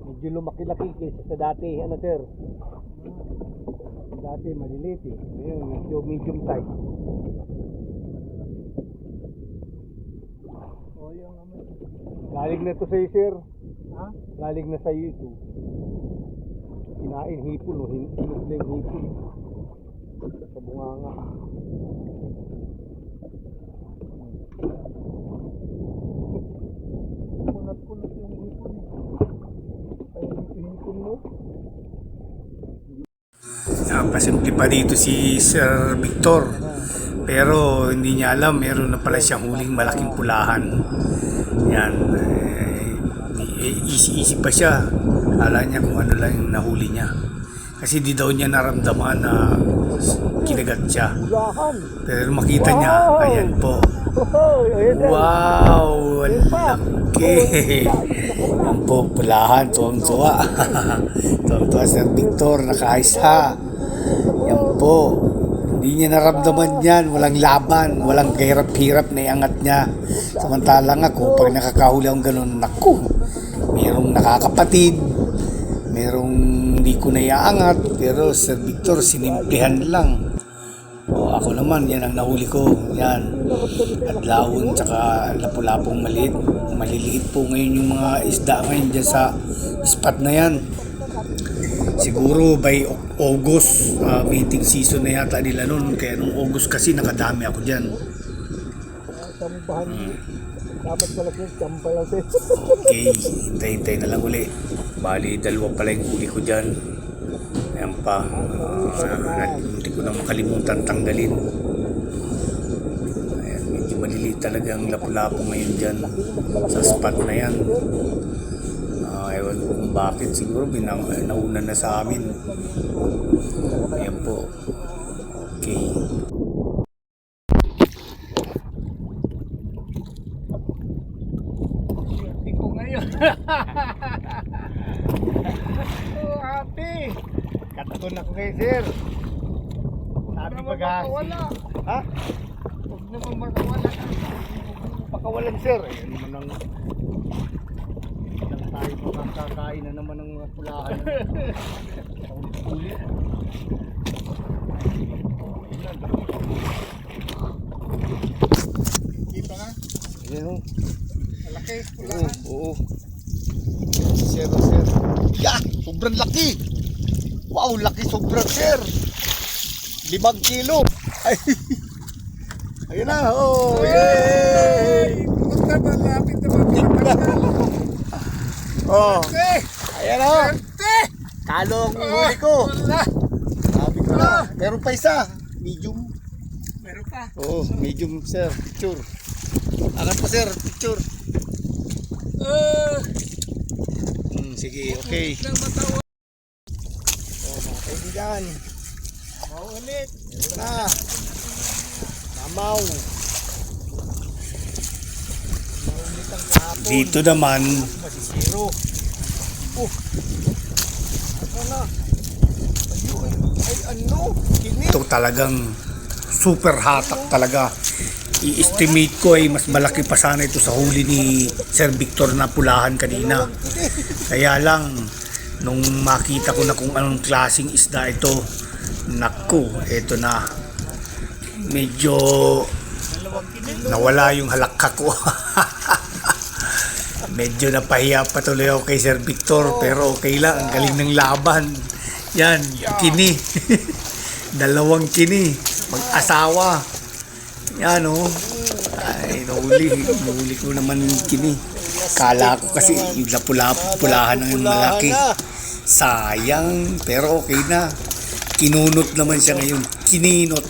Medyo lumaki-laki kaysa sa dati. Ano sir? Dati maliliit eh. Ngayon medyo medium size. O yung Galing na to sa'yo sir. ha? Galing na sa'yo ito. Kinain hipon o hinog na yung hipon. Sa bunganga. Kunat-kunat yung hipon eh. Kaya hipon mo. Pasimple pa dito si Sir Victor, pero hindi niya alam meron na pala siyang huling malaking pulahan. Yan, easy pa siya. Akala niya kung ano lang yung nahuli niya, kasi di daw niya naramdaman na kinagat siya. Pulahan! Pero makita niya, ayan po. Ayan sir. Wow, laki. Yan po, pulahan, tuwang-tuwa. Tuwang-tuwa Sir Victor, nakaisa. Yan po. Hindi niya naramdaman yan, walang laban, walang kahirap-hirap na iangat niya. Samantalang ako, pag nakakahuli akong ganun, naku, mayroong nakakapatid, mayroong hindi ko na iaangat, pero Sir Victor, sinimplihan lang. O ako naman, yan ang nahuli ko, yan. At lawon, tsaka lapu-lapong maliit. Maliliit po ngayon yung mga isda ngayon dyan sa spot na yan. Siguro by August, mating season na yata nila noon. Kaya nung August kasi nakadami ako dyan. Sampahan. Dapat pala sir, sampa lang sir. Okay, hintay-hintay na lang uli. Bali, dalawa pala yung huli ko dyan. Ayan pa. Hindi ko na makalimutan tanggalin. Ayan, medyo maliliit talaga ang lapu-lapo ngayon dyan sa spot na yan. Ewan ko kung bakit. Siguro nauna na sa amin. Ayan po. Okay. Hindi ko ngayon. Oh, happy. Katakon ako kayo sir. Sabi Huwag pag naman makawala. ha? Huwag naman makawala. Pakawalan sir. Ayan naman ang lang tayo makakakain na naman ng mga pulahan. Ulit-ulit. Kita nga. Ayan o. Malaki. Oo, Pulahan. oo. Sir. Yeah, sobrang laki. Wow, laki sobrang sir. 5 kilo. Ay. Ayun na. Oh, yay! Punta ba? Lapit na ba? Oh, Eh! ayan o. Eh! Talo ang huli ko. Wala. Sabi ko na. Meron pa isa. Medium. Meron pa. Oo, medium sir. Picture. Akan pa sir, picture. Sige, okay. Lang matawa. Oh, mga kaibigan. Maulit. Meron na. Mamaw. Maulit ang kahapon. Dito naman, Masisiro. Oh. Ano na? Ay, ano? Kini? ito talagang super hatak talaga. I-estimate ko ay mas malaki pa sana ito sa huli ni Sir Victor na pulahan kanina. Kaya lang, nung makita ko na kung anong klaseng isda ito, naku, ito na. Medyo nawala yung halakka ko. Medyo napahiya patuloy ako kay Sir Victor, pero okay lang, ang galing ng laban. Yan, kini. 2 kini, mag-asawa. Yan oh. Ay, nahuli ko naman yung kini. Kala ko kasi yung lapu-pulahan ng malaki. Sayang, pero okay na. Kinunot naman siya ngayon. Kininot.